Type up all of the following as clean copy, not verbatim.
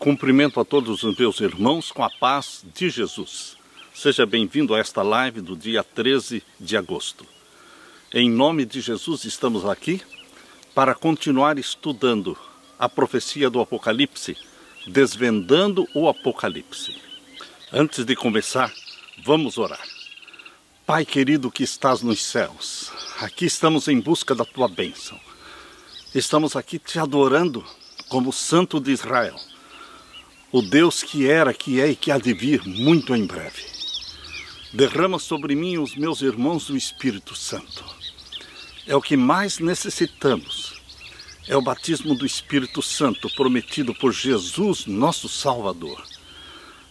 Cumprimento a todos os meus irmãos com a paz de Jesus. Seja bem-vindo a esta live do dia 13 de agosto. Em nome de Jesus estamos aqui para continuar estudando a profecia do Apocalipse, desvendando o Apocalipse. Antes de começar, vamos orar. Pai querido que estás nos céus, aqui estamos em busca da tua bênção. Estamos aqui te adorando como Santo de Israel, o Deus que era, que é e que há de vir muito em breve. Derrama sobre mim e os meus irmãos o Espírito Santo. É o que mais necessitamos. É o batismo do Espírito Santo prometido por Jesus, nosso Salvador.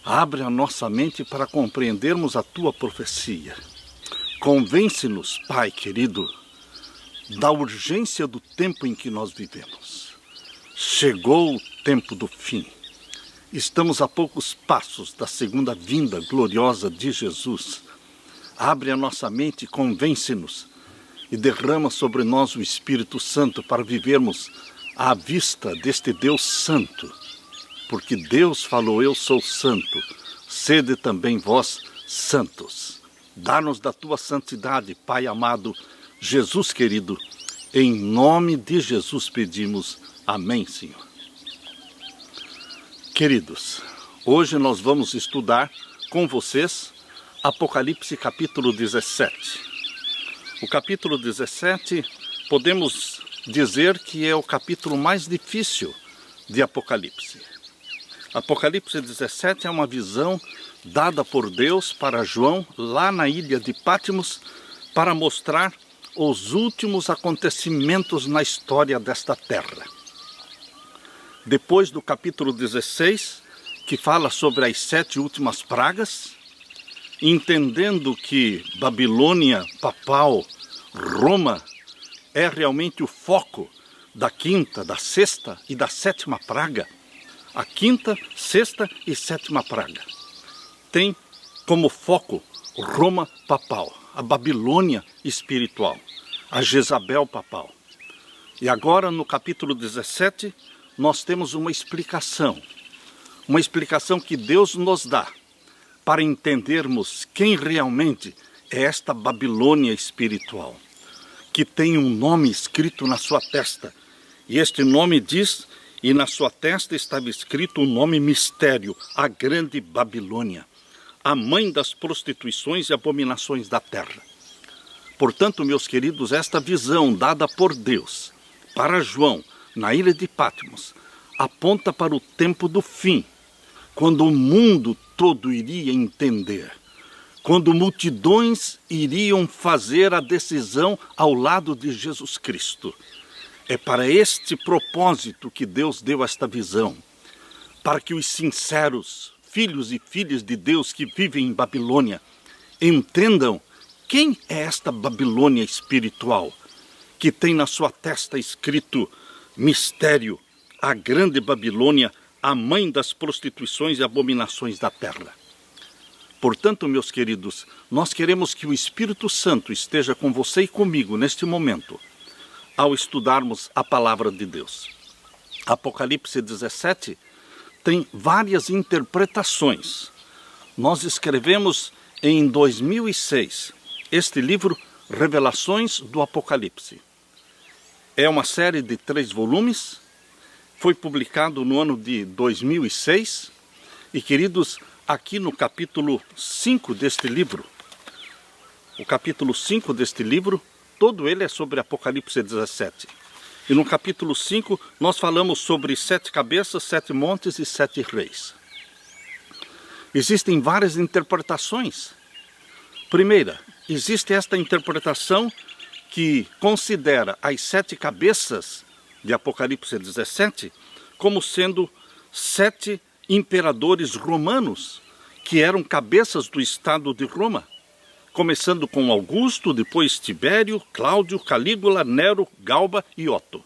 Abre a nossa mente para compreendermos a tua profecia. Convence-nos, Pai querido, da urgência do tempo em que nós vivemos. Chegou o tempo do fim. Estamos a poucos passos da segunda vinda gloriosa de Jesus. Abre a nossa mente, convence-nos e derrama sobre nós o Espírito Santo para vivermos à vista deste Deus Santo. Porque Deus falou, eu sou santo, sede também vós santos. Dá-nos da tua santidade, Pai amado, Jesus querido, em nome de Jesus pedimos. Amém, Senhor. Queridos, hoje nós vamos estudar com vocês Apocalipse capítulo 17. O capítulo 17 podemos dizer que é o capítulo mais difícil de Apocalipse. Apocalipse 17 é uma visão dada por Deus para João lá na ilha de Patmos para mostrar os últimos acontecimentos na história desta terra. Depois do capítulo 16, que fala sobre as 7 últimas pragas, entendendo que Babilônia papal, Roma, é realmente o foco da quinta, da sexta e da sétima praga. A quinta, sexta e sétima praga tem como foco Roma papal, a Babilônia espiritual, a Jezabel papal. E agora no capítulo 17, nós temos uma explicação que Deus nos dá para entendermos quem realmente é esta Babilônia espiritual, que tem um nome escrito na sua testa. E este nome diz, e na sua testa estava escrito o nome mistério, a grande Babilônia, a mãe das prostituições e abominações da terra. Portanto, meus queridos, esta visão dada por Deus para João, na ilha de Patmos, aponta para o tempo do fim, quando o mundo todo iria entender, quando multidões iriam fazer a decisão ao lado de Jesus Cristo. É para este propósito que Deus deu esta visão, para que os sinceros filhos e filhas de Deus que vivem em Babilônia entendam quem é esta Babilônia espiritual, que tem na sua testa escrito mistério, a grande Babilônia, a mãe das prostituições e abominações da terra. Portanto, meus queridos, nós queremos que o Espírito Santo esteja com você e comigo neste momento, ao estudarmos a palavra de Deus. Apocalipse 17 tem várias interpretações. Nós escrevemos em 2006 este livro, Revelações do Apocalipse. É uma série de 3 volumes, foi publicado no ano de 2006, e queridos, aqui no capítulo 5 deste livro, o capítulo 5 deste livro, todo ele é sobre Apocalipse 17. E no capítulo 5 nós falamos sobre 7 cabeças, 7 montes e 7 reis. Existem várias interpretações. Primeira, existe esta interpretação que considera as 7 cabeças de Apocalipse 17 como sendo 7 imperadores romanos que eram cabeças do Estado de Roma, começando com Augusto, depois Tibério, Cláudio, Calígula, Nero, Galba e Otto.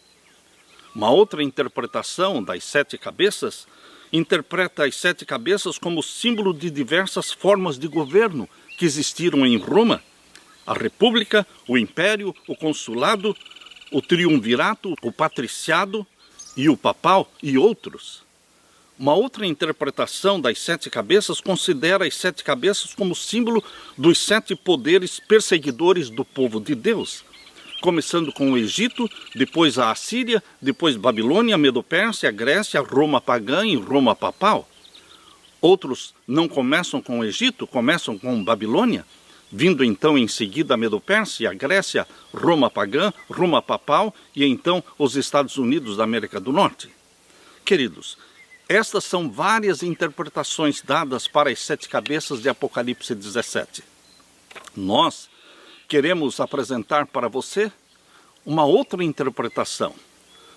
Uma outra interpretação das 7 cabeças interpreta as 7 cabeças como símbolo de diversas formas de governo que existiram em Roma: a república, o império, o consulado, o triunvirato, o patriciado e o papal e outros. Uma outra interpretação das 7 cabeças considera as 7 cabeças como símbolo dos 7 poderes perseguidores do povo de Deus. Começando com o Egito, depois a Assíria, depois Babilônia, Medo-Pérsia, Grécia, Roma pagã e Roma papal. Outros não começam com o Egito, começam com Babilônia, vindo então em seguida a Medo-Pérsia, a Grécia, Roma pagã, Roma papal e então os Estados Unidos da América do Norte. Queridos, estas são várias interpretações dadas para as 7 cabeças de Apocalipse 17. Nós queremos apresentar para você uma outra interpretação,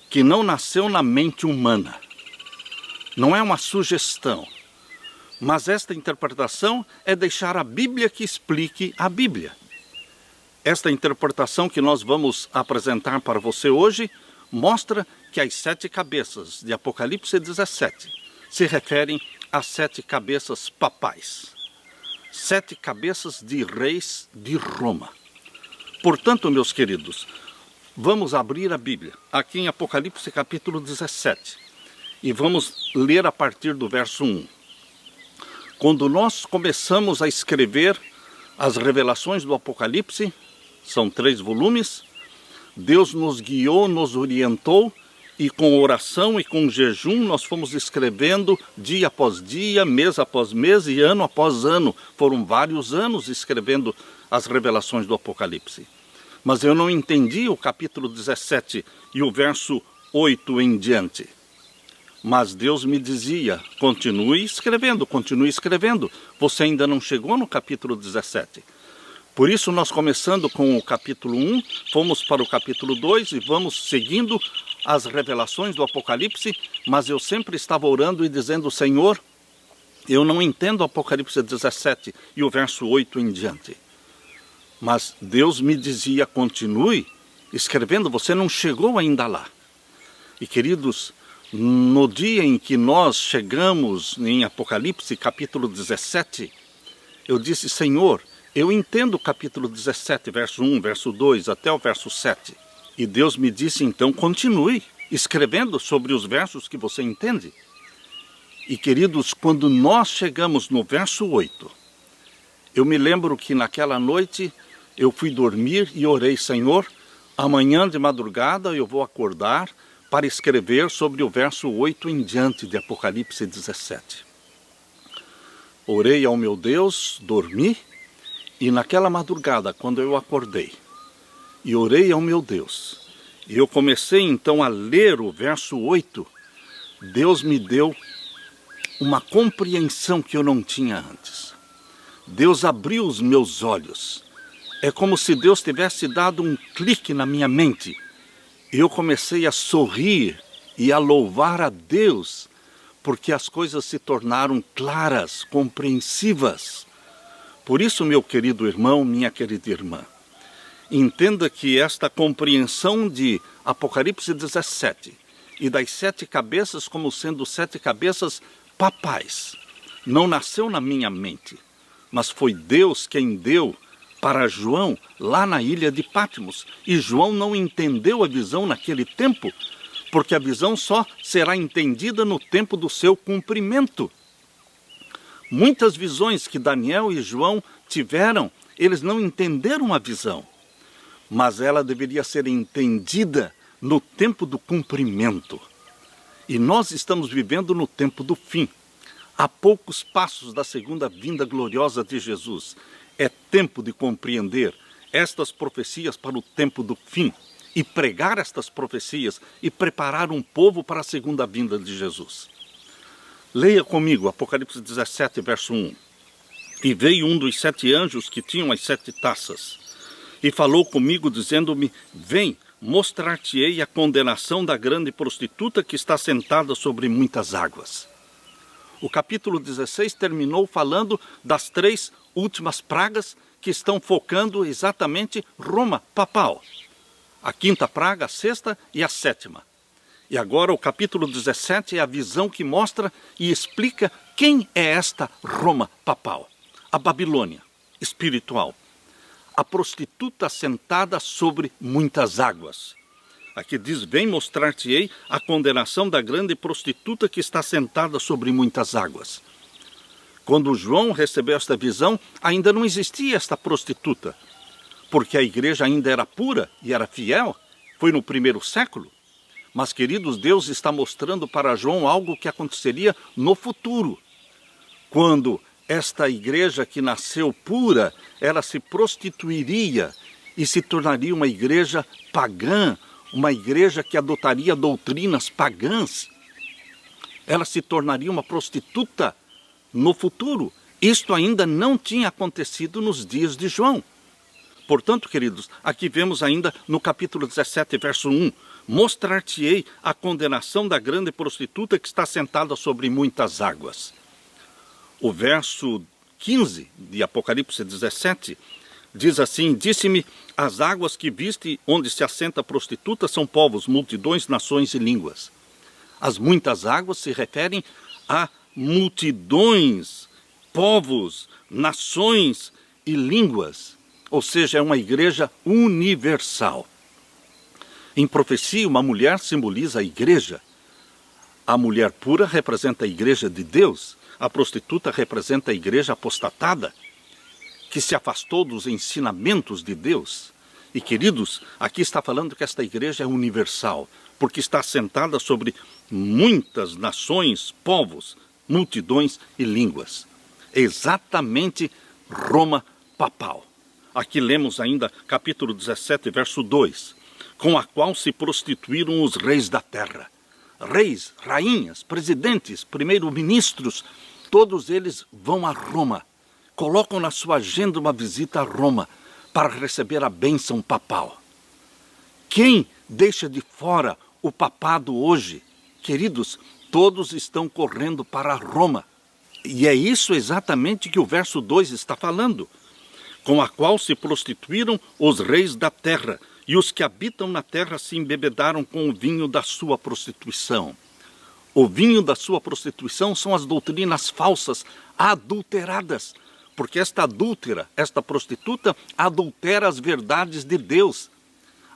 que não nasceu na mente humana. Não é uma sugestão, mas esta interpretação é deixar a Bíblia que explique a Bíblia. Esta interpretação que nós vamos apresentar para você hoje mostra que as 7 cabeças de Apocalipse 17 se referem às 7 cabeças papais. 7 cabeças de reis de Roma. Portanto, meus queridos, vamos abrir a Bíblia, aqui em Apocalipse capítulo 17, e vamos ler a partir do verso 1. Quando nós começamos a escrever as revelações do Apocalipse, são 3 volumes, Deus nos guiou, nos orientou, e com oração e com jejum nós fomos escrevendo dia após dia, mês após mês e ano após ano. Foram vários anos escrevendo as revelações do Apocalipse. Mas eu não entendi o capítulo 17 e o verso 8 em diante. Mas Deus me dizia, continue escrevendo, você ainda não chegou no capítulo 17. Por isso nós começando com o capítulo 1, fomos para o capítulo 2 e vamos seguindo as revelações do Apocalipse, mas eu sempre estava orando e dizendo, Senhor, eu não entendo o Apocalipse 17 e o verso 8 em diante. Mas Deus me dizia, continue escrevendo, você não chegou ainda lá. E queridos, no dia em que nós chegamos em Apocalipse capítulo 17, eu disse, Senhor, eu entendo o capítulo 17, verso 1, verso 2, até o verso 7. E Deus me disse, então, continue escrevendo sobre os versos que você entende. E, queridos, quando nós chegamos no verso 8, eu me lembro que naquela noite eu fui dormir e orei, Senhor, amanhã de madrugada eu vou acordar para escrever sobre o verso 8 em diante de Apocalipse 17. Orei ao meu Deus, dormi, e naquela madrugada, quando eu acordei, e orei ao meu Deus, e eu comecei então a ler o verso 8, Deus me deu uma compreensão que eu não tinha antes. Deus abriu os meus olhos. É como se Deus tivesse dado um clique na minha mente. Eu comecei a sorrir e a louvar a Deus, porque as coisas se tornaram claras, compreensivas. Por isso, meu querido irmão, minha querida irmã, entenda que esta compreensão de Apocalipse 17 e das 7 cabeças como sendo 7 cabeças papais, não nasceu na minha mente, mas foi Deus quem deu para João lá na ilha de Patmos. E João não entendeu a visão naquele tempo, porque a visão só será entendida no tempo do seu cumprimento. Muitas visões que Daniel e João tiveram, eles não entenderam a visão, mas ela deveria ser entendida no tempo do cumprimento. E nós estamos vivendo no tempo do fim, a poucos passos da segunda vinda gloriosa de Jesus. É tempo de compreender estas profecias para o tempo do fim e pregar estas profecias e preparar um povo para a segunda vinda de Jesus. Leia comigo Apocalipse 17, verso 1. E veio um dos 7 anjos que tinham as 7 taças e falou comigo dizendo-me, vem, mostrar-te-ei a condenação da grande prostituta que está sentada sobre muitas águas. O capítulo 16 terminou falando das 3 últimas pragas que estão focando exatamente Roma papal. A 5ª praga, a 6ª e a 7ª. E agora o capítulo 17 é a visão que mostra e explica quem é esta Roma papal. A Babilônia espiritual. A prostituta sentada sobre muitas águas. Aqui diz: vem mostrar-te-ei a condenação da grande prostituta que está sentada sobre muitas águas. Quando João recebeu esta visão, ainda não existia esta prostituta, porque a igreja ainda era pura e era fiel, foi no primeiro século. Mas, queridos, Deus está mostrando para João algo que aconteceria no futuro, quando esta igreja que nasceu pura, ela se prostituiria e se tornaria uma igreja pagã, uma igreja que adotaria doutrinas pagãs. Ela se tornaria uma prostituta no futuro. Isto ainda não tinha acontecido nos dias de João. Portanto, queridos, aqui vemos ainda no capítulo 17, verso 1, mostrar-te-ei a condenação da grande prostituta que está sentada sobre muitas águas. O verso 15 de Apocalipse 17 diz assim: disse-me, as águas que viste onde se assenta a prostituta são povos, multidões, nações e línguas. As muitas águas se referem a multidões, povos, nações e línguas. Ou seja, é uma igreja universal. Em profecia, uma mulher simboliza a igreja. A mulher pura representa a igreja de Deus. A prostituta representa a igreja apostatada, que se afastou dos ensinamentos de Deus. E, queridos, aqui está falando que esta igreja é universal, porque está assentada sobre muitas nações, povos, multidões e línguas. Exatamente Roma papal. Aqui lemos ainda capítulo 17, verso 2, com a qual se prostituíram os reis da terra. Reis, rainhas, presidentes, primeiros-ministros, todos eles vão a Roma, colocam na sua agenda uma visita a Roma para receber a bênção papal. Quem deixa de fora o papado hoje? Queridos, todos estão correndo para Roma. E é isso exatamente que o verso 2 está falando. Com a qual se prostituíram os reis da terra, e os que habitam na terra se embebedaram com o vinho da sua prostituição. O vinho da sua prostituição são as doutrinas falsas, adulteradas, porque esta adúltera, esta prostituta, adultera as verdades de Deus,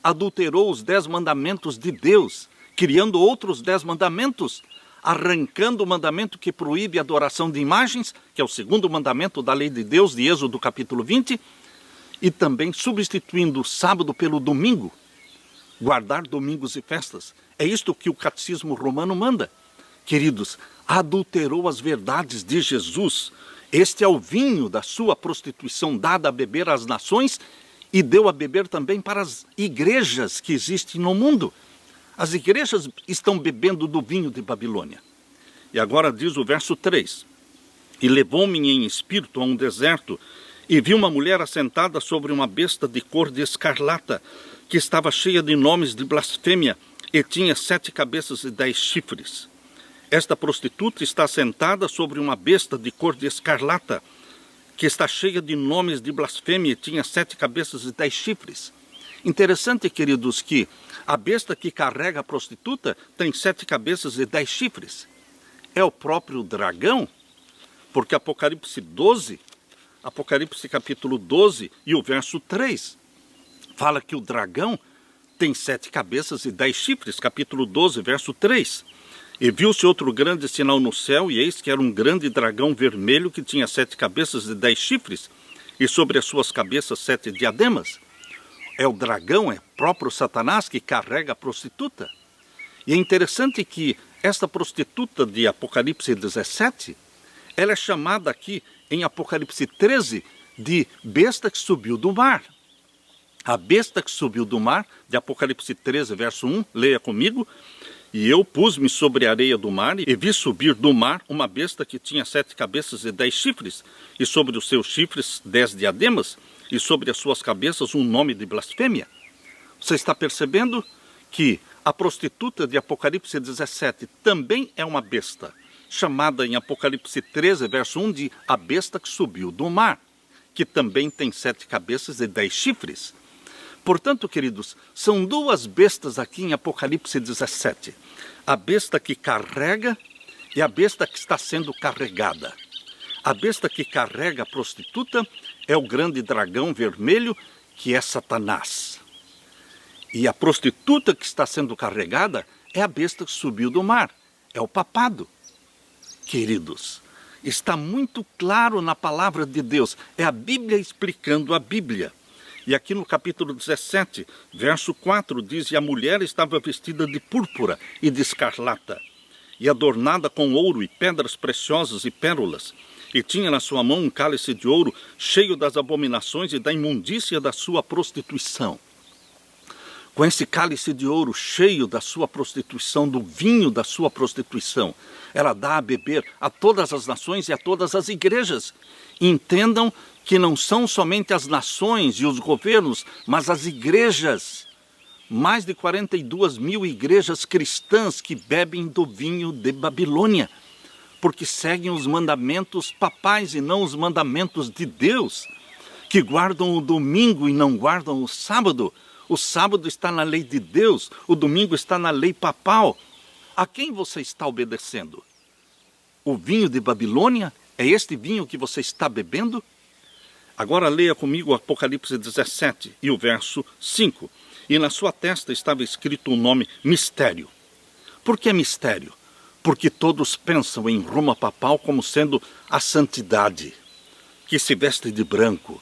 adulterou os 10 mandamentos de Deus, criando outros 10 mandamentos, arrancando o mandamento que proíbe a adoração de imagens, que é o segundo mandamento da lei de Deus, de Êxodo capítulo 20, e também substituindo o sábado pelo domingo, guardar domingos e festas. É isto que o catecismo romano manda. Queridos, adulterou as verdades de Jesus. Este é o vinho da sua prostituição dada a beber às nações e deu a beber também para as igrejas que existem no mundo. As igrejas estão bebendo do vinho de Babilônia. E agora diz o verso 3. E levou-me em espírito a um deserto, e vi uma mulher assentada sobre uma besta de cor de escarlata, que estava cheia de nomes de blasfêmia, e tinha 7 cabeças e 10 chifres. Esta prostituta está sentada sobre uma besta de cor de escarlata, que está cheia de nomes de blasfêmia, e tinha 7 cabeças e 10 chifres. Interessante, queridos, que a besta que carrega a prostituta tem 7 cabeças e 10 chifres. É o próprio dragão, porque Apocalipse capítulo 12 e o verso 3, fala que o dragão tem 7 cabeças e 10 chifres, capítulo 12, verso 3. E viu-se outro grande sinal no céu, e eis que era um grande dragão vermelho que tinha 7 cabeças e 10 chifres, e sobre as suas cabeças 7 diademas. É o dragão, é próprio Satanás que carrega a prostituta. E é interessante que esta prostituta de Apocalipse 17, ela é chamada aqui em Apocalipse 13 de besta que subiu do mar. A besta que subiu do mar, de Apocalipse 13, verso 1, leia comigo. E eu pus-me sobre a areia do mar e vi subir do mar uma besta que tinha 7 cabeças e 10 chifres, e sobre os seus chifres 10 diademas, e sobre as suas cabeças um nome de blasfêmia. Você está percebendo que a prostituta de Apocalipse 17 também é uma besta, chamada em Apocalipse 13, verso 1, de a besta que subiu do mar, que também tem 7 cabeças e 10 chifres. Portanto, queridos, são 2 bestas aqui em Apocalipse 17. A besta que carrega e a besta que está sendo carregada. A besta que carrega a prostituta é o grande dragão vermelho, que é Satanás. E a prostituta que está sendo carregada é a besta que subiu do mar, é o papado. Queridos, está muito claro na palavra de Deus, é a Bíblia explicando a Bíblia. E aqui no capítulo 17, verso 4, diz: e a mulher estava vestida de púrpura e de escarlata, e adornada com ouro e pedras preciosas e pérolas, e tinha na sua mão um cálice de ouro cheio das abominações e da imundícia da sua prostituição. Com esse cálice de ouro cheio da sua prostituição, do vinho da sua prostituição, ela dá a beber a todas as nações e a todas as igrejas. Entendam que não são somente as nações e os governos, mas as igrejas. Mais de 42 mil igrejas cristãs que bebem do vinho de Babilônia, porque seguem os mandamentos papais e não os mandamentos de Deus, que guardam o domingo e não guardam o sábado. O sábado está na lei de Deus, o domingo está na lei papal. A quem você está obedecendo? O vinho de Babilônia? É este vinho que você está bebendo? Agora leia comigo o Apocalipse 17 e o verso 5. E na sua testa estava escrito o nome Mistério. Por que mistério? Porque todos pensam em Roma papal como sendo a santidade, que se veste de branco,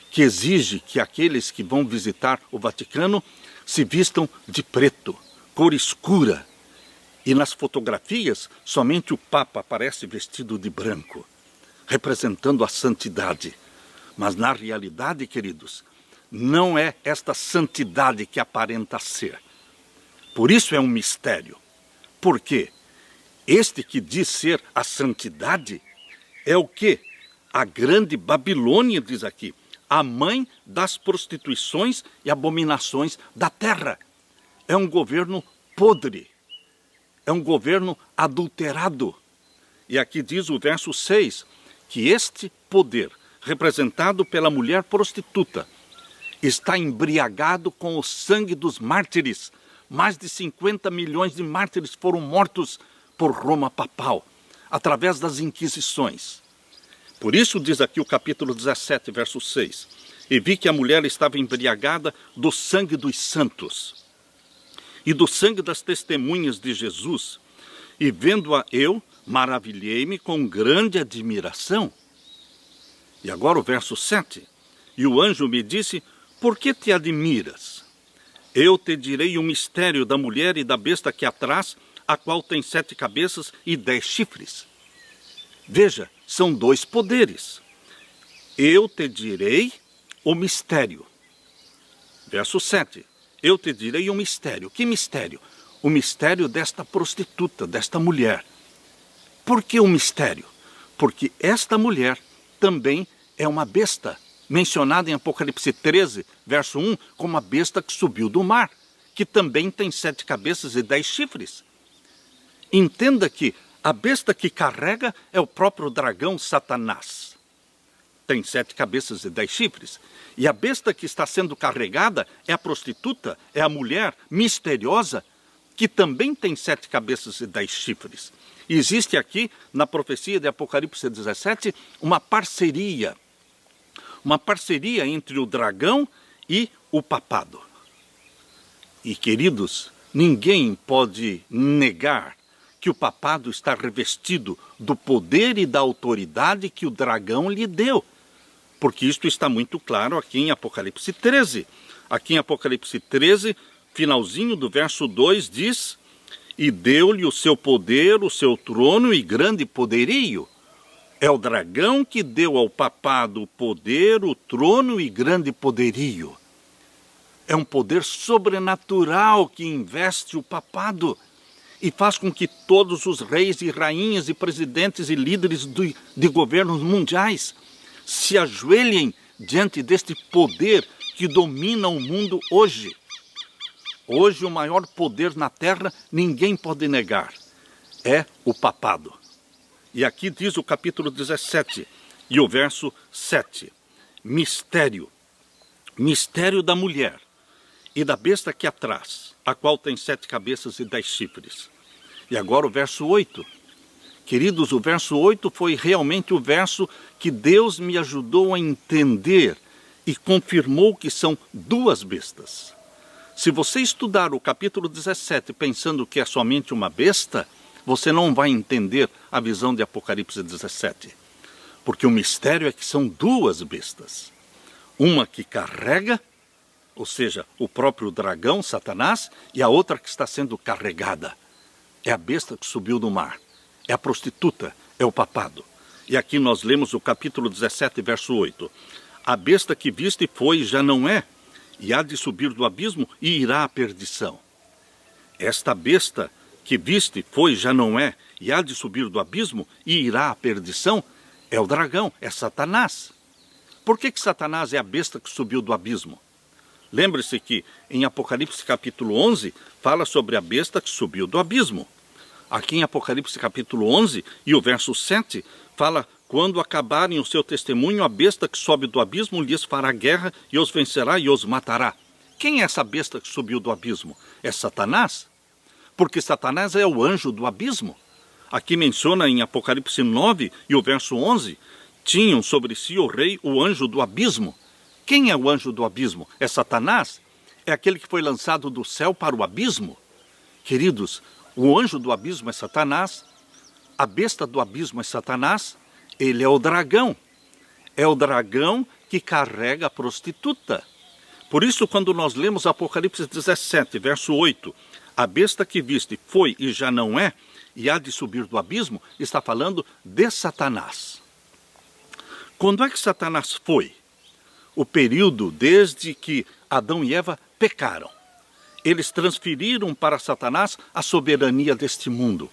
que exige que aqueles que vão visitar o Vaticano se vistam de preto, cor escura. E nas fotografias, somente o Papa aparece vestido de branco, representando a santidade. Mas na realidade, queridos, não é esta santidade que aparenta ser. Por isso é um mistério. Por quê? Este que diz ser a santidade é o quê? A grande Babilônia, diz aqui, a mãe das prostituições e abominações da terra. É um governo podre, é um governo adulterado. E aqui diz o verso 6, que este poder, representado pela mulher prostituta, está embriagado com o sangue dos mártires. Mais de 50 milhões de mártires foram mortos por Roma papal, através das inquisições. Por isso diz aqui o capítulo 17, verso 6. E vi que a mulher estava embriagada do sangue dos santos e do sangue das testemunhas de Jesus. E vendo-a eu, maravilhei-me com grande admiração. E agora o verso 7. E o anjo me disse: por que te admiras? Eu te direi o mistério da mulher e da besta que a traz, a qual tem 7 cabeças e 10 chifres. Veja, são 2 poderes. Eu te direi o mistério. Verso 7. Eu te direi o mistério. Que mistério? O mistério desta prostituta, desta mulher. Por que o mistério? Porque esta mulher também é uma besta, mencionada em Apocalipse 13, verso 1, como a besta que subiu do mar, que também tem 7 cabeças e 10 chifres. Entenda que a besta que carrega é o próprio dragão Satanás. Tem 7 cabeças e 10 chifres. E a besta que está sendo carregada é a prostituta, é a mulher misteriosa, que também tem 7 cabeças e 10 chifres. E existe aqui, na profecia de Apocalipse 17, uma parceria entre o dragão e o papado. E, queridos, ninguém pode negar que o papado está revestido do poder e da autoridade que o dragão lhe deu. Porque isto está muito claro aqui em Apocalipse 13. Aqui em Apocalipse 13, finalzinho do verso 2, diz: e deu-lhe o seu poder, o seu trono e grande poderio. É o dragão que deu ao papado o poder, o trono e grande poderio. É um poder sobrenatural que investe o papado e faz com que todos os reis e rainhas e presidentes e líderes de governos mundiais se ajoelhem diante deste poder que domina o mundo hoje. Hoje o maior poder na terra, ninguém pode negar, é o papado. E aqui diz o capítulo 17 e o verso 7. Mistério. Mistério da mulher e da besta que a traz, a qual tem 7 cabeças e 10 chifres. E agora o verso 8. Queridos, o verso 8 foi realmente o verso que Deus me ajudou a entender e confirmou que são 2 bestas. Se você estudar o capítulo 17 pensando que é somente uma besta, você não vai entender a visão de Apocalipse 17. Porque o mistério é que são duas bestas. Uma que carrega, ou seja, o próprio dragão, Satanás, e a outra que está sendo carregada. É a besta que subiu do mar. É a prostituta, é o papado. E aqui nós lemos o capítulo 17, verso 8. A besta que viste foi e já não é, e há de subir do abismo e irá à perdição. Esta besta que viste foi e já não é, e há de subir do abismo e irá à perdição, é o dragão, é Satanás. Por que Satanás é a besta que subiu do abismo? Lembre-se que em Apocalipse capítulo 11, fala sobre a besta que subiu do abismo. Aqui em Apocalipse capítulo 11 e o verso 7, fala: quando acabarem o seu testemunho, a besta que sobe do abismo lhes fará guerra e os vencerá e os matará. Quem é essa besta que subiu do abismo? É Satanás. Porque Satanás é o anjo do abismo. Aqui menciona em Apocalipse 9 e o verso 11, tinham sobre si o rei, o anjo do abismo. Quem é o anjo do abismo? É Satanás? É aquele que foi lançado do céu para o abismo? Queridos, o anjo do abismo é Satanás, a besta do abismo é Satanás, ele é o dragão. É o dragão que carrega a prostituta. Por isso, quando nós lemos Apocalipse 17, verso 8, a besta que viste foi e já não é, e há de subir do abismo, está falando de Satanás. Quando é que Satanás foi? O período desde que Adão e Eva pecaram. Eles transferiram para Satanás a soberania deste mundo.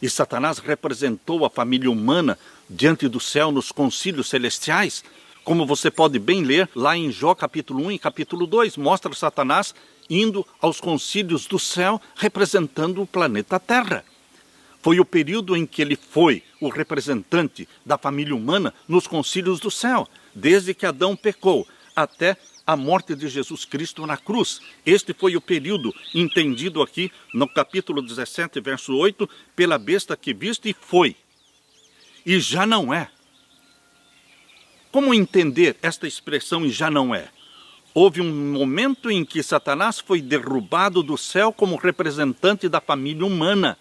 E Satanás representou a família humana diante do céu nos concílios celestiais. Como você pode bem ler lá em Jó capítulo 1 e capítulo 2, mostra Satanás indo aos concílios do céu representando o planeta Terra. Foi o período em que ele foi o representante da família humana nos concílios do céu, desde que Adão pecou até a morte de Jesus Cristo na cruz. Este foi o período entendido aqui no capítulo 17, verso 8, pela besta que viste e foi, e já não é. Como entender esta expressão e já não é? Houve um momento em que Satanás foi derrubado do céu como representante da família humana.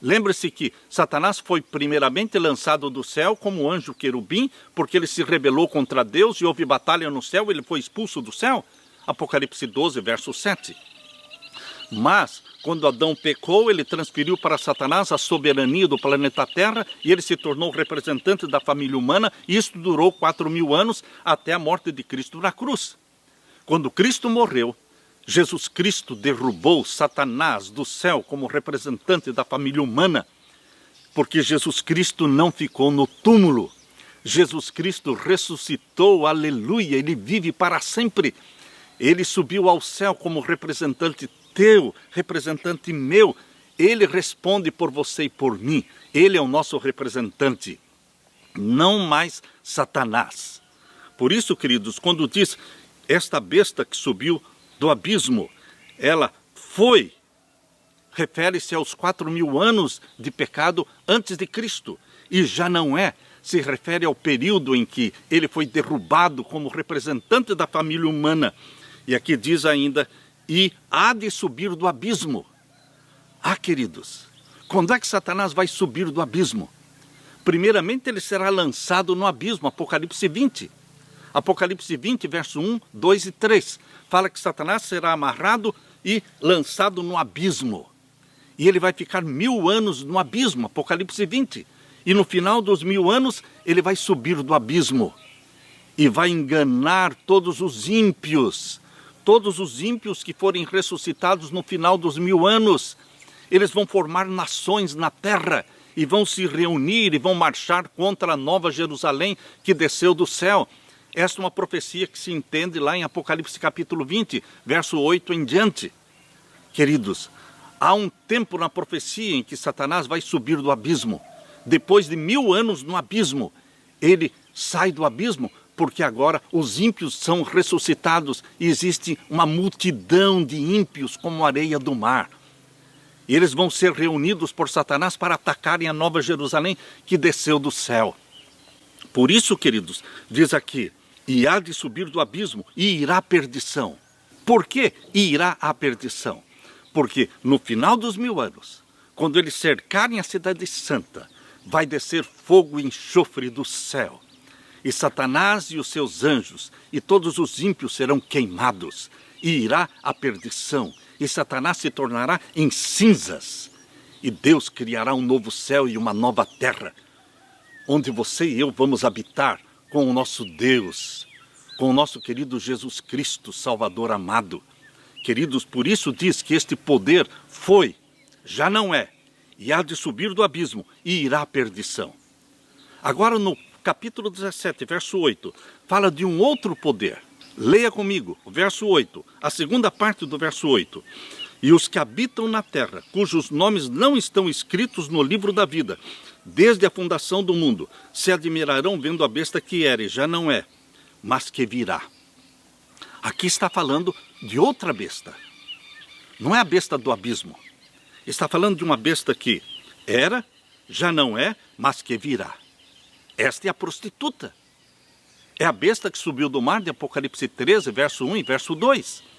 Lembre-se que Satanás foi primeiramente lançado do céu como anjo querubim, porque ele se rebelou contra Deus e houve batalha no céu, ele foi expulso do céu. Apocalipse 12, verso 7. Mas, quando Adão pecou, ele transferiu para Satanás a soberania do planeta Terra e ele se tornou representante da família humana, e isso durou 4.000 anos até a morte de Cristo na cruz. Quando Cristo morreu, Jesus Cristo derrubou Satanás do céu como representante da família humana, porque Jesus Cristo não ficou no túmulo. Jesus Cristo ressuscitou, aleluia, ele vive para sempre. Ele subiu ao céu como representante teu, representante meu. Ele responde por você e por mim. Ele é o nosso representante, não mais Satanás. Por isso, queridos, quando diz esta besta que subiu do abismo, ela foi, refere-se aos 4.000 anos de pecado antes de Cristo, e já não é, se refere ao período em que ele foi derrubado como representante da família humana. E aqui diz ainda, e há de subir do abismo. Ah, queridos, quando é que Satanás vai subir do abismo? Primeiramente ele será lançado no abismo, Apocalipse 20. Apocalipse 20, verso 1, 2 e 3, fala que Satanás será amarrado e lançado no abismo. E ele vai ficar 1.000 anos no abismo, Apocalipse 20. E no final dos 1.000 anos, ele vai subir do abismo. E vai enganar todos os ímpios que forem ressuscitados no final dos 1.000 anos. Eles vão formar nações na terra e vão se reunir e vão marchar contra a nova Jerusalém que desceu do céu. Esta é uma profecia que se entende lá em Apocalipse capítulo 20, verso 8 em diante. Queridos, há um tempo na profecia em que Satanás vai subir do abismo. Depois de 1.000 anos no abismo, ele sai do abismo, porque agora os ímpios são ressuscitados e existe uma multidão de ímpios como a areia do mar. E eles vão ser reunidos por Satanás para atacarem a nova Jerusalém que desceu do céu. Por isso, queridos, diz aqui, e há de subir do abismo e irá à perdição. Por que irá à perdição? Porque no final dos 1000 anos, quando eles cercarem a cidade santa, vai descer fogo e enxofre do céu. E Satanás e os seus anjos e todos os ímpios serão queimados. E irá à perdição. E Satanás se tornará em cinzas. E Deus criará um novo céu e uma nova terra, onde você e eu vamos habitar com o nosso Deus, com o nosso querido Jesus Cristo, Salvador amado. Queridos, por isso diz que este poder foi, já não é, e há de subir do abismo e irá à perdição. Agora no capítulo 17, verso 8, fala de um outro poder. Leia comigo, o verso 8, a segunda parte do verso 8. E os que habitam na terra, cujos nomes não estão escritos no livro da vida, desde a fundação do mundo, se admirarão vendo a besta que era e já não é, mas que virá. Aqui está falando de outra besta. Não é a besta do abismo. Está falando de uma besta que era, já não é, mas que virá. Esta é a prostituta. É a besta que subiu do mar de Apocalipse 13, verso 1 e verso 2.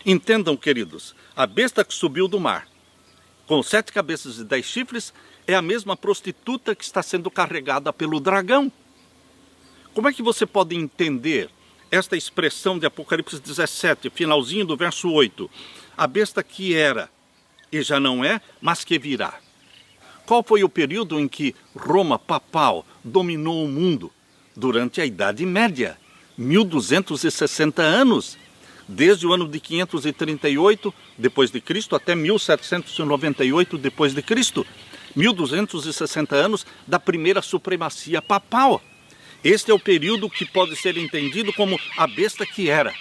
Entendam, queridos, a besta que subiu do mar, com 7 cabeças e 10 chifres, é a mesma prostituta que está sendo carregada pelo dragão. Como é que você pode entender esta expressão de Apocalipse 17, finalzinho do verso 8? A besta que era e já não é, mas que virá. Qual foi o período em que Roma papal dominou o mundo? Durante a Idade Média, 1260 anos. Desde o ano de 538 depois de Cristo até 1798 depois de Cristo, 1260 anos da primeira supremacia papal. Este é o período que pode ser entendido como a besta que era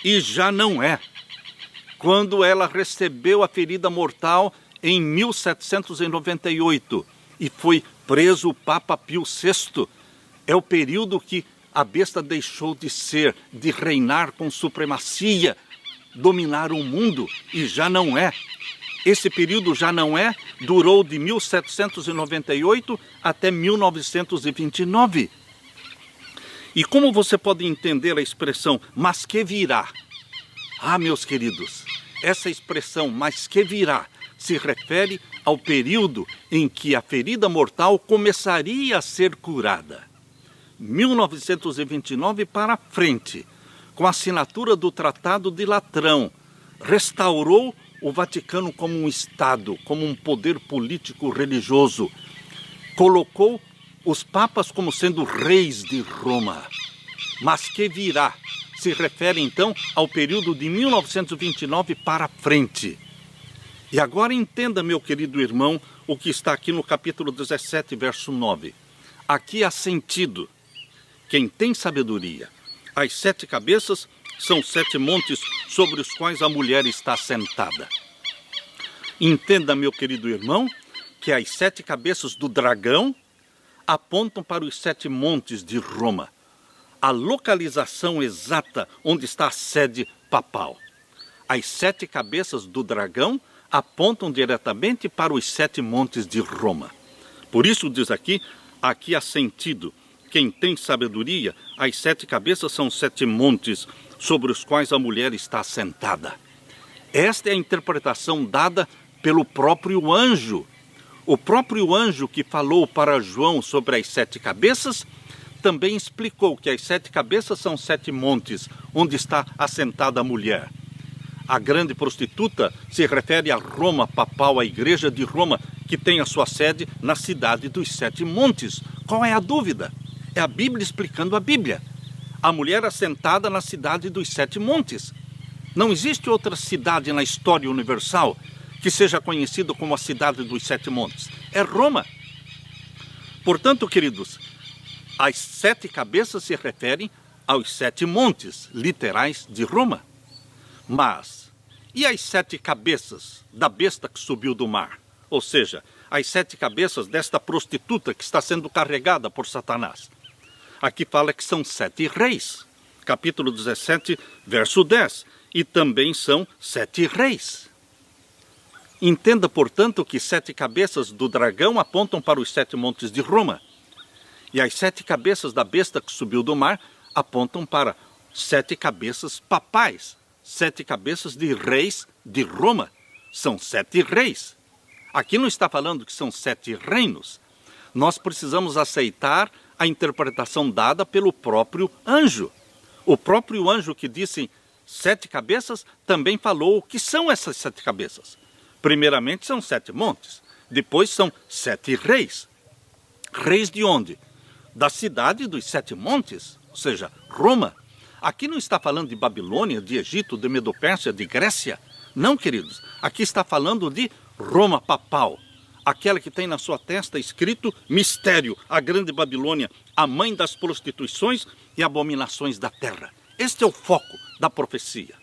e já não é. Quando ela recebeu a ferida mortal em 1798 e foi preso o Papa Pio VI, é o período que a besta deixou de ser, de reinar com supremacia, dominar o mundo, e já não é. Esse período já não é, durou de 1798 até 1929. E como você pode entender a expressão, mas que virá? Ah, meus queridos, essa expressão, mas que virá, se refere ao período em que a ferida mortal começaria a ser curada. 1929 para frente, com a assinatura do Tratado de Latrão, restaurou o Vaticano como um Estado, como um poder político religioso. Colocou os papas como sendo reis de Roma. Mas que virá se refere então ao período de 1929 para frente. E agora entenda, meu querido irmão, o que está aqui no capítulo 17, verso 9. Aqui há sentido. Quem tem sabedoria. As 7 cabeças são 7 montes sobre os quais a mulher está sentada. Entenda, meu querido irmão, que as 7 cabeças do dragão apontam para os 7 montes de Roma, a localização exata onde está a sede papal. As 7 cabeças do dragão apontam diretamente para os 7 montes de Roma. Por isso diz aqui há sentido. Quem tem sabedoria, as 7 cabeças são 7 montes sobre os quais a mulher está sentada. Esta é a interpretação dada pelo próprio anjo. O próprio anjo que falou para João sobre as 7 cabeças, também explicou que as 7 cabeças são 7 montes, onde está assentada a mulher. A grande prostituta se refere a Roma papal, a igreja de Roma, que tem a sua sede na cidade dos 7 montes. Qual é a dúvida? É a Bíblia explicando a Bíblia. A mulher assentada na cidade dos 7 montes. Não existe outra cidade na história universal que seja conhecida como a cidade dos 7 montes. É Roma. Portanto, queridos, as 7 cabeças se referem aos 7 montes literais de Roma. Mas, e as 7 cabeças da besta que subiu do mar? Ou seja, as 7 cabeças desta prostituta que está sendo carregada por Satanás. Aqui fala que são 7 reis, capítulo 17, verso 10, e também são 7 reis. Entenda, portanto, que 7 cabeças do dragão apontam para os 7 montes de Roma, e as 7 cabeças da besta que subiu do mar apontam para 7 cabeças papais, 7 cabeças de reis de Roma. São 7 reis. Aqui não está falando que são 7 reinos. Nós precisamos aceitar a interpretação dada pelo próprio anjo. O próprio anjo que disse 7 cabeças também falou o que são essas 7 cabeças. Primeiramente são 7 montes, depois são 7 reis. Reis de onde? Da cidade dos 7 montes, ou seja, Roma. Aqui não está falando de Babilônia, de Egito, de Medopérsia, de Grécia. Não, queridos. Aqui está falando de Roma papal. Aquela que tem na sua testa escrito mistério, a grande Babilônia, a mãe das prostituições e abominações da terra. Este é o foco da profecia.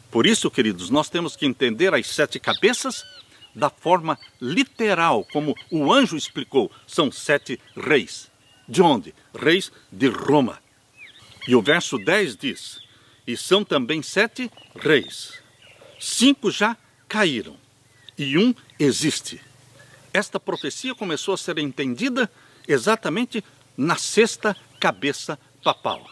Por isso, queridos, nós temos que entender as 7 cabeças da forma literal, como o anjo explicou. São 7 reis. De onde? Reis de Roma. E o verso 10 diz, e são também 7 reis. 5 já caíram e 1 existe. Esta profecia começou a ser entendida exatamente na 6ª cabeça papal.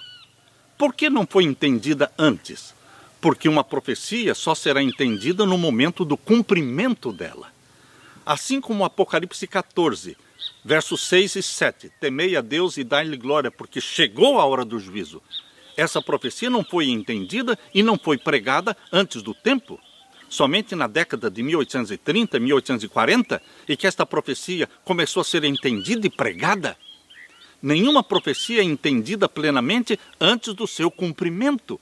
Por que não foi entendida antes? Porque uma profecia só será entendida no momento do cumprimento dela. Assim como o Apocalipse 14, versos 6 e 7, temei a Deus e dai-lhe glória, porque chegou a hora do juízo. Essa profecia não foi entendida e não foi pregada antes do tempo. Somente na década de 1830, 1840, e que esta profecia começou a ser entendida e pregada. Nenhuma profecia é entendida plenamente antes do seu cumprimento.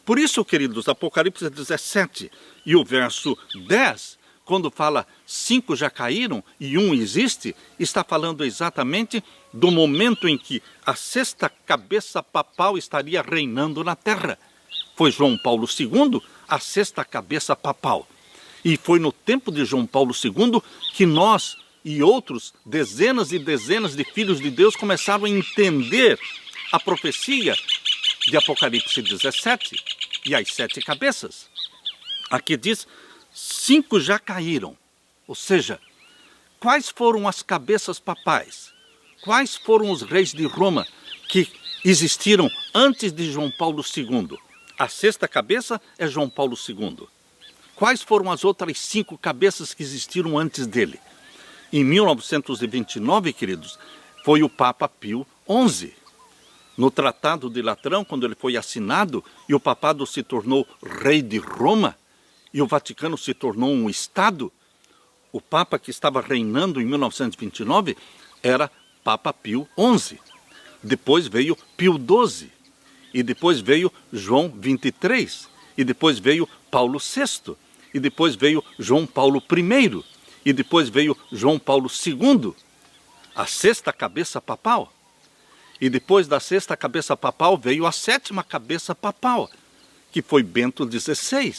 Por isso, queridos, Apocalipse 17 e o verso 10, quando fala 5 já caíram e 1 existe, está falando exatamente do momento em que a 6ª cabeça papal estaria reinando na terra. Foi João Paulo II, a 6ª cabeça papal. E foi no tempo de João Paulo II que nós e outros, dezenas e dezenas de filhos de Deus, começaram a entender a profecia de Apocalipse 17 e as 7 cabeças. Aqui diz, 5 já caíram. Ou seja, quais foram as cabeças papais? Quais foram os reis de Roma que existiram antes de João Paulo II? A 6ª cabeça é João Paulo II. Quais foram as outras 5 cabeças que existiram antes dele? Em 1929, queridos, foi o Papa Pio XI. No Tratado de Latrão, quando ele foi assinado e o papado se tornou rei de Roma e o Vaticano se tornou um Estado, o Papa que estava reinando em 1929 era Papa Pio XI. Depois veio Pio XII. E depois veio João 23, e depois veio Paulo VI, e depois veio João Paulo I, e depois veio João Paulo II, a 6ª cabeça papal. E depois da 6ª cabeça papal veio a 7ª cabeça papal, que foi Bento XVI.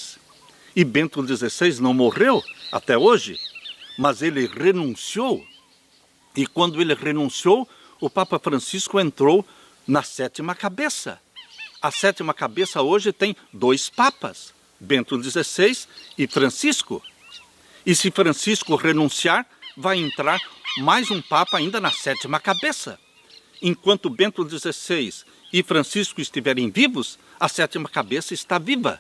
E Bento XVI não morreu até hoje, mas ele renunciou. E quando ele renunciou, o Papa Francisco entrou na 7ª cabeça. A 7ª cabeça hoje tem 2 papas, Bento XVI e Francisco. E se Francisco renunciar, vai entrar mais um papa ainda na 7ª cabeça. Enquanto Bento XVI e Francisco estiverem vivos, a 7ª cabeça está viva.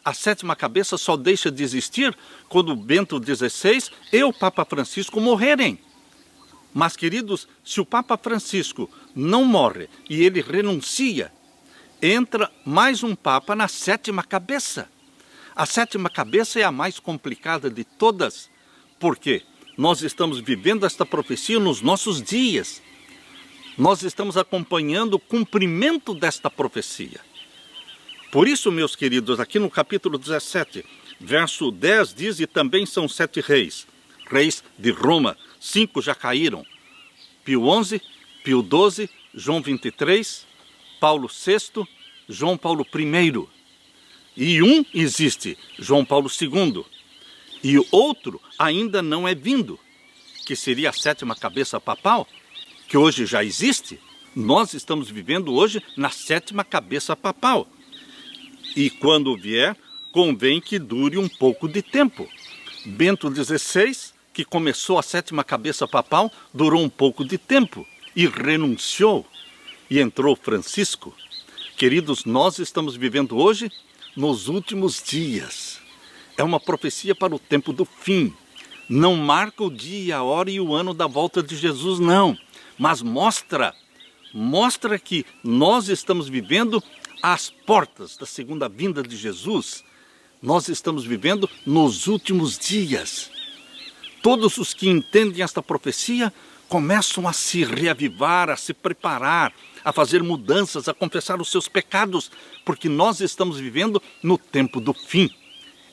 A 7ª cabeça só deixa de existir quando Bento XVI e o Papa Francisco morrerem. Mas, queridos, se o Papa Francisco não morre e ele renuncia, entra mais um Papa na 7ª cabeça. A 7ª cabeça é a mais complicada de todas, porque nós estamos vivendo esta profecia nos nossos dias. Nós estamos acompanhando o cumprimento desta profecia. Por isso, meus queridos, aqui no capítulo 17, verso 10 diz, e também são 7 reis, reis de Roma, 5 já caíram, Pio XI, Pio XII, João 23, Paulo VI, João Paulo I. E um existe, João Paulo II. E o outro ainda não é vindo, que seria a 7ª cabeça papal, que hoje já existe. Nós estamos vivendo hoje na 7ª cabeça papal. E quando vier, convém que dure um pouco de tempo. Bento XVI, que começou a 7ª cabeça papal, durou um pouco de tempo e renunciou. E entrou Francisco. Queridos, nós estamos vivendo hoje nos últimos dias. É uma profecia para o tempo do fim. Não marca o dia, a hora e o ano da volta de Jesus, não. Mas mostra que nós estamos vivendo às portas da segunda vinda de Jesus. Nós estamos vivendo nos últimos dias. Todos os que entendem esta profecia começam a se reavivar, a se preparar, a fazer mudanças, a confessar os seus pecados, porque nós estamos vivendo no tempo do fim.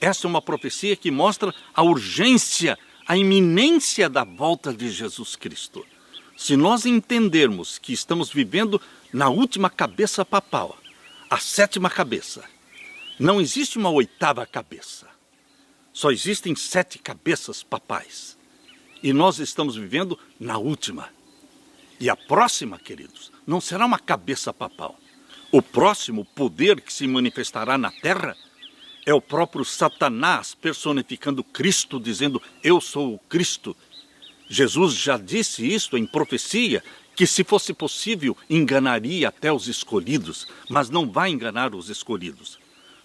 Essa é uma profecia que mostra a urgência, a iminência da volta de Jesus Cristo. Se nós entendermos que estamos vivendo na última cabeça papal, a 7ª cabeça, não existe uma 8ª cabeça. Só existem 7 cabeças papais. E nós estamos vivendo na última. E a próxima, queridos, não será uma cabeça papal. O próximo poder que se manifestará na terra é o próprio Satanás personificando Cristo, dizendo: eu sou o Cristo. Jesus já disse isso em profecia, que se fosse possível enganaria até os escolhidos, mas não vai enganar os escolhidos.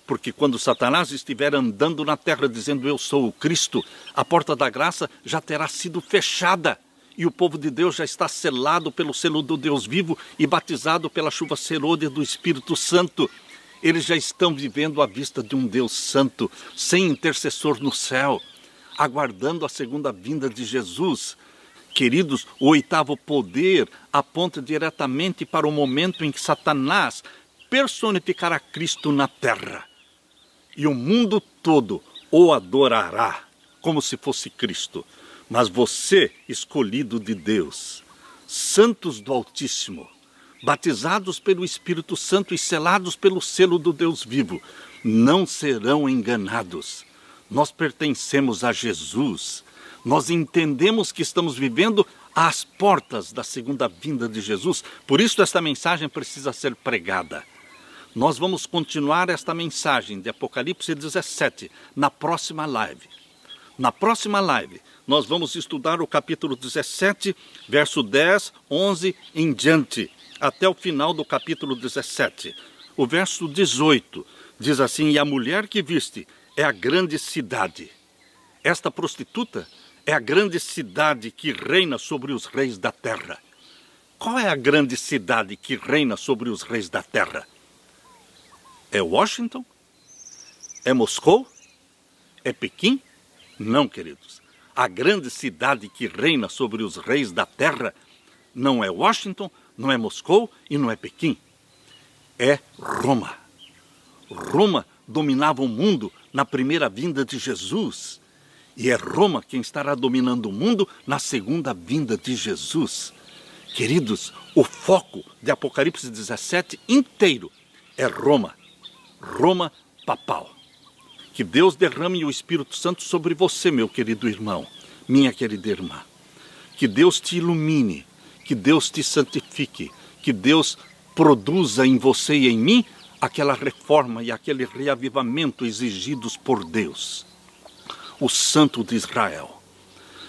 Porque quando Satanás estiver andando na terra dizendo: eu sou o Cristo, a porta da graça já terá sido fechada. E o povo de Deus já está selado pelo selo do Deus vivo e batizado pela chuva serôdia do Espírito Santo. Eles já estão vivendo à vista de um Deus santo, sem intercessor no céu, aguardando a segunda vinda de Jesus. Queridos, o 8º poder aponta diretamente para o momento em que Satanás personificará Cristo na terra. E o mundo todo o adorará, como se fosse Cristo. Mas você, escolhido de Deus, santos do Altíssimo, batizados pelo Espírito Santo e selados pelo selo do Deus vivo, não serão enganados. Nós pertencemos a Jesus. Nós entendemos que estamos vivendo às portas da segunda vinda de Jesus. Por isso esta mensagem precisa ser pregada. Nós vamos continuar esta mensagem de Apocalipse 17 na próxima live. Na próxima live, nós vamos estudar o capítulo 17, verso 10, 11 em diante, até o final do capítulo 17. O verso 18 diz assim: e a mulher que viste é a grande cidade. Esta prostituta é a grande cidade que reina sobre os reis da terra. Qual é a grande cidade que reina sobre os reis da terra? É Washington? É Moscou? É Pequim? Não, queridos. A grande cidade que reina sobre os reis da terra não é Washington, não é Moscou e não é Pequim. É Roma. Roma dominava o mundo na primeira vinda de Jesus. E é Roma quem estará dominando o mundo na segunda vinda de Jesus. Queridos, o foco de Apocalipse 17 inteiro é Roma. Roma papal. Que Deus derrame o Espírito Santo sobre você, meu querido irmão, minha querida irmã. Que Deus te ilumine, que Deus te santifique, que Deus produza em você e em mim aquela reforma e aquele reavivamento exigidos por Deus, o Santo de Israel.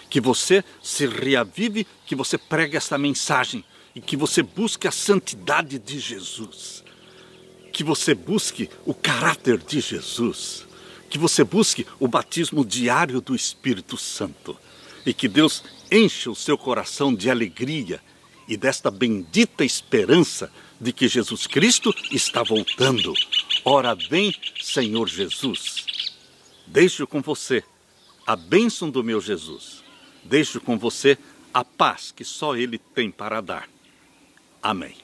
Que você se reavive, que você pregue esta mensagem e que você busque a santidade de Jesus. Que você busque o caráter de Jesus. Que você busque o batismo diário do Espírito Santo. E que Deus encha o seu coração de alegria e desta bendita esperança de que Jesus Cristo está voltando. Ora vem, Senhor Jesus. Deixo com você a bênção do meu Jesus. Deixo com você a paz que só Ele tem para dar. Amém.